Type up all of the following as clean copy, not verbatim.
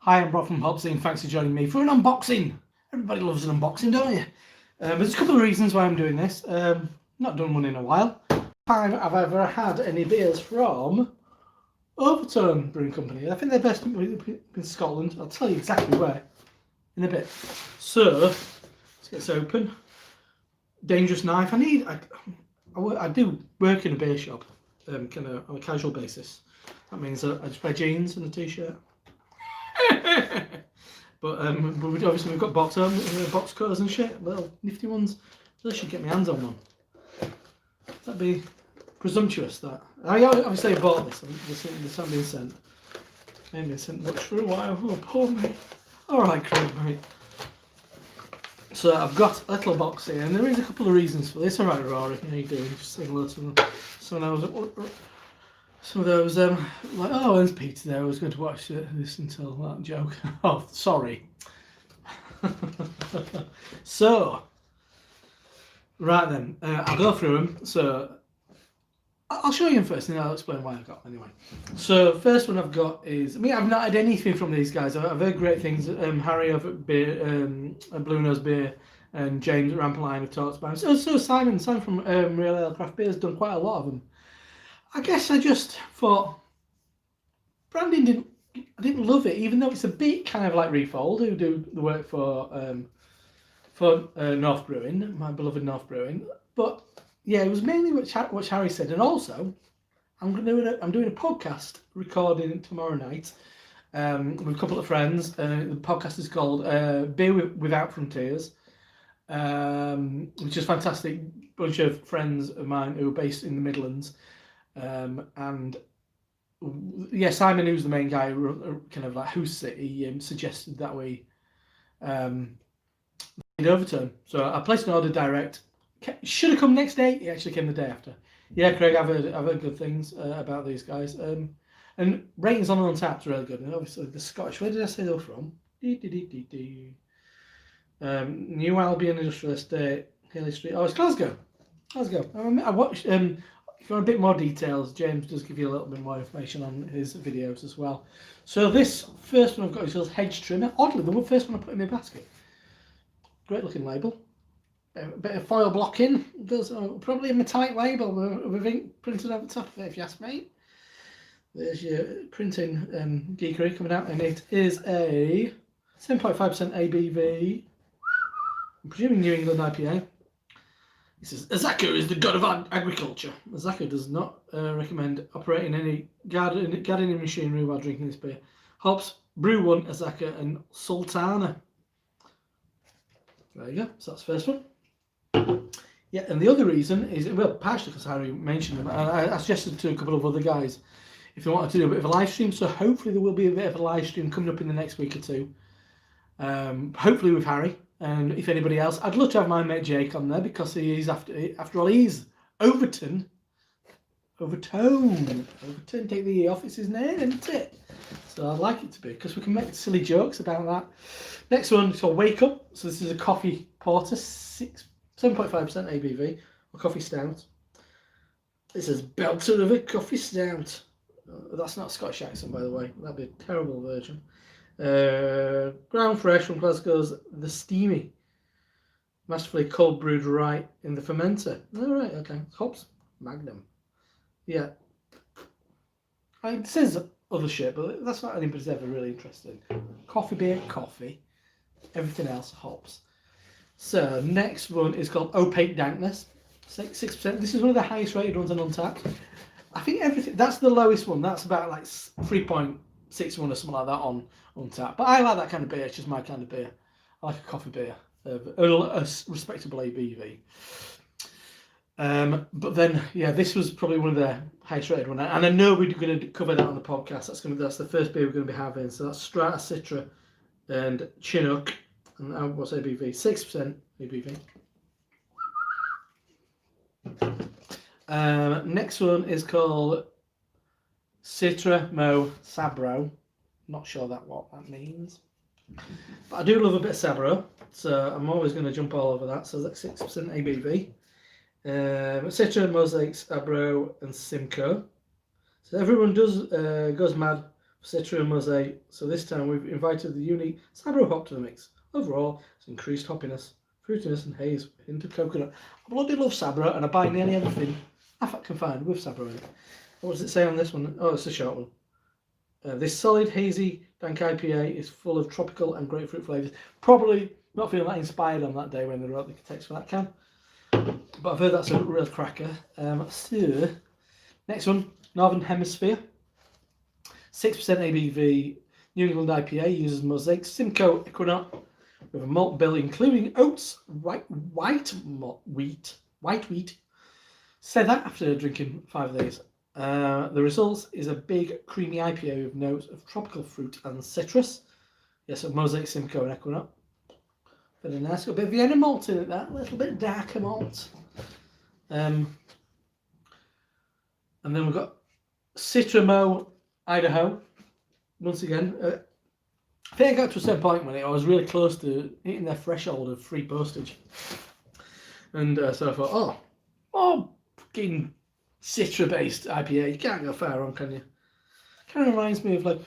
Hi, I'm Rob from Hopsy, and thanks for joining me for an unboxing. Everybody loves an unboxing, don't you? There's a couple of reasons why I'm doing this. Not done one in a while. Time I've ever had any beers from Overtone Brewing Company. I think they're best in Scotland. I'll tell you exactly where in a bit. So let's get this open. Dangerous knife. I do work in a beer shop, kind of on a casual basis. That means I just wear jeans and a t-shirt. but obviously we've got box cutters and shit, little nifty ones. I should get my hands on one. That'd be presumptuous. That I obviously bought this. This hasn't been sent. Ain't been sent much for a while. Oh, poor me. All right, Craig, mate. So I've got a little box here, and there is a couple of reasons for this. All right, Rory, how you doing? Just saying hello to some of those, like, oh, there's Peter there. I was going to watch this until that joke. Oh, sorry. So, right then, I'll go through them. So, I'll show you them first, and then I'll explain why I got them anyway. So, first one I've got is, I've not had anything from these guys. I've heard great things. Harry over at Blue Nose Beer and James at Rampoline have talked about them. So Simon from Real Ale Craft Beer has done quite a lot of them. I guess I just thought branding I didn't love it, even though it's a bit kind of like Refold, who do the work for North Brewing, my beloved North Brewing. But yeah, it was mainly what Harry said, and also I'm doing a podcast recording tomorrow night with a couple of friends. The podcast is called Beer Without Frontiers, which is a fantastic bunch of friends of mine who are based in the Midlands. And yeah, Simon, who's the main guy, kind of like hosts it, he suggested that we did Overtone. So I placed an order direct. Should have come next day. It actually came the day after. Yeah, Craig, I've heard good things about these guys. And ratings on Untapped are really good. And obviously the Scottish. Where did I say they were from? New Albion Industrial Estate, Haley Street. Oh, it's Glasgow. I watched. If you want a bit more details, James does give you a little bit more information on his videos as well. So this first one I've got is called Hedge Trimmer. Oddly, the first one I put in my basket. Great looking label. A bit of foil blocking. There's probably a metallic label with ink printed over the top of it, if you ask me. There's your printing geekery coming out, and it is a 7.5% ABV. I'm presuming New England IPA. It says, Azaka is the god of agriculture. Azaka does not recommend operating any gardening machinery while drinking this beer. Hops, Brew 1, Azaka, and Sultana. There you go. So that's the first one. Yeah, and the other reason is, well, partially because Harry mentioned them, and I suggested to a couple of other guys if they wanted to do a bit of a live stream. So hopefully there will be a bit of a live stream coming up in the next week or two. Hopefully with Harry. And if anybody else, I'd love to have my mate Jake on there, because he is after all, he's Overtone. Take the E off, it's his name, isn't it? So I'd like it to be, because we can make silly jokes about that. Next one is called Wake Up. So this is a coffee porter, 7.5% ABV, or coffee stout. This is Belter of a coffee stout. That's not a Scottish accent, by the way. That'd be a terrible version. Ground fresh from Glasgow's The Steamy, masterfully cold brewed right in the fermenter. All right, okay. Hops Magnum. Yeah, it says other shit, but that's not anybody's ever really interested in. Coffee beer, coffee. Everything else, hops. So next one is called Opaque Dankness, 6%. This is one of the highest rated ones on Untapped. I think everything. That's the lowest one. That's about like 3.61 or something like that on Untapped. But I like that kind of beer. It's just my kind of beer. I like a coffee beer, a respectable ABV. But then, yeah, this was probably one of their highest rated ones, and I know we're going to cover that on the podcast. That's the first beer we're going to be having. So that's Strata, Citra, and Chinook. And what's ABV? 6% ABV. Next one is called Citra Mo Sabro. Not sure what that means, but I do love a bit of Sabro, so I'm always going to jump all over that. So that's 6% ABV. Citra, Mosaic, Sabro, and Simcoe. So everyone goes mad Citra and Mosaic. So this time we've invited the unique Sabro hop to the mix. Overall, it's increased hoppiness, fruitiness and haze, hint of coconut. I bloody love Sabro and I buy nearly everything I can find with Sabro in it. What does it say on this one? Oh, it's a short one. This solid, hazy, dank IPA is full of tropical and grapefruit flavours. Probably not feeling that inspired on that day when they wrote the text for that can. But I've heard that's a real cracker. So, next one, Northern Hemisphere. 6% ABV, New England IPA, uses Mosaic Simcoe Equinox with a malt bill including oats, white wheat. Said that after drinking 5 of these. The result is a big, creamy IPA with notes of tropical fruit and citrus. Yes, a Mosaic Simcoe and Equinox. Very nice. Got a bit of Vienna malt in it, that. A little bit darker malt. And then we've got Citra, Idaho. Once again, I think I got to a certain point when I was really close to hitting their threshold of free postage. And so I thought, fucking Citra-based IPA, you can't go far wrong, can you? Kind of reminds me of like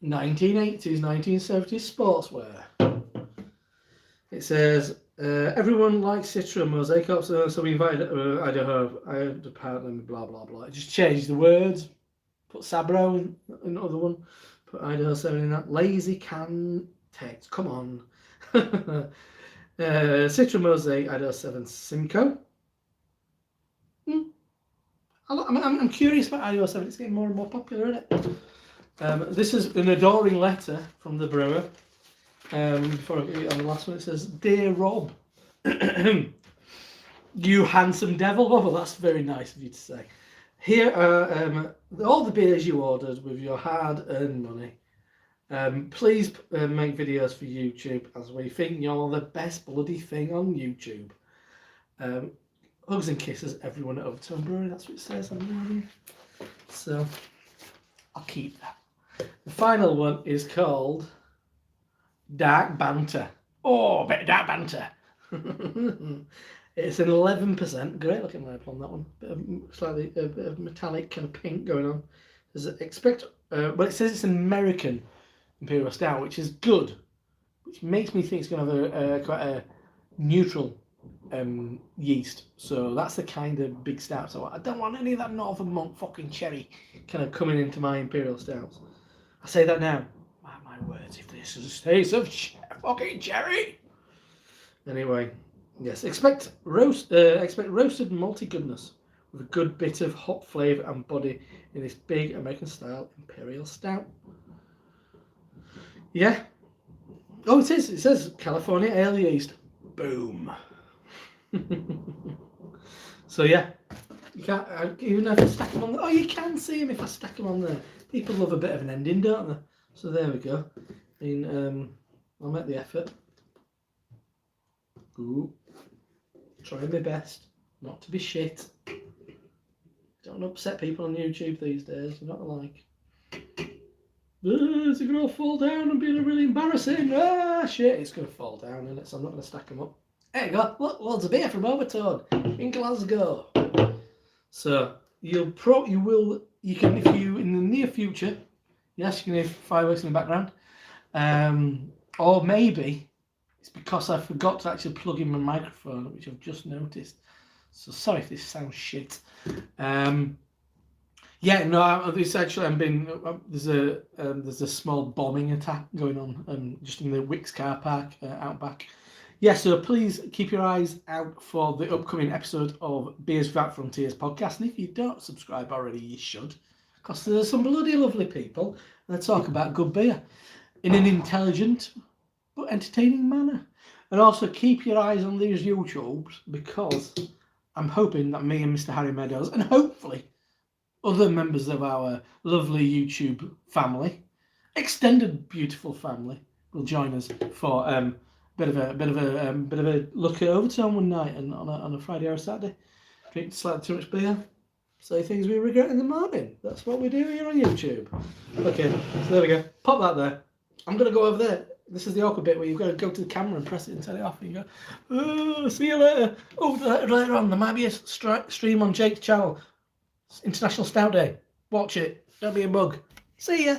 1980s, 1970s sportswear. It says, everyone likes Citra and Mosaic Hops, so we invited Idaho, I had a partner, blah, blah, blah. I just changed the words, put Sabro in another one, put Idaho 7 in that. Lazy can text, come on. Citra Mosaic, Idaho 7 Simcoe. I'm curious about Idaho 7, it's getting more and more popular, isn't it? This is an adoring letter from the brewer. Before I get on the last one, it says, Dear Rob, you handsome devil. Oh, well, that's very nice of you to say. Here are all the beers you ordered with your hard-earned money. Please make videos for YouTube as we think you're the best bloody thing on YouTube. Hugs and kisses, everyone at Overtone Brewery. That's what it says on the review. So, I'll keep that. The final one is called Dark Banter. Oh, a bit of Dark Banter. It's an 11%. Great looking label on that one. Bit of, slightly a bit of metallic kind of pink going on. Does it expect? Well, it says it's an American Imperial Stout, which is good. Which makes me think it's going to have quite a neutral yeast. So that's the kind of big stout. So I don't want any of that Northern Monk fucking cherry kind of coming into my Imperial Stouts. I say that now. My words, if this is a taste of fucking cherry. Anyway, yes, expect roasted malty goodness with a good bit of hop flavour and body in this big American style Imperial Stout. Yeah. Oh, it is. It says California ale yeast. Boom. So yeah, you can't even if I stack them on there. Oh, you can see them if I stack them on there. People love a bit of an ending, don't they? So there we go. I mean, I'll make the effort. Ooh. Trying my best not to be shit. Don't upset people on YouTube these days. You're not like, is it going to fall down and be really embarrassing? Ah, shit, it's going to fall down, isn't it? So I'm not going to stack them up. There you go. Look, loads of beer from Overtone in Glasgow. So you can, if you in the near future, yes, you can hear fireworks in the background, or maybe it's because I forgot to actually plug in my microphone, which I've just noticed. So sorry if this sounds shit. Yeah, no, it's actually there's a small bombing attack going on just in the Wicks car park out back. Yeah, so please keep your eyes out for the upcoming episode of Beers Without Frontiers podcast. And if you don't subscribe already, you should, because there's some bloody lovely people and they talk about good beer in an intelligent but entertaining manner. And also keep your eyes on these YouTubes, because I'm hoping that me and Mr. Harry Meadows, and hopefully other members of our lovely YouTube family, extended beautiful family, will join us for bit of a look at Overtone one night and on a Friday or a Saturday. Drink slightly too much beer, say things we regret in the morning. That's what we do here on YouTube. Okay, so there we go. Pop that there. I'm gonna go over there. This is the awkward bit where you've got to go to the camera and press it and turn it off, and you go, oh, see you later. Oh, later on there might be a stream on Jake's channel. It's International Stout Day. Watch it. Don't be a mug. See ya.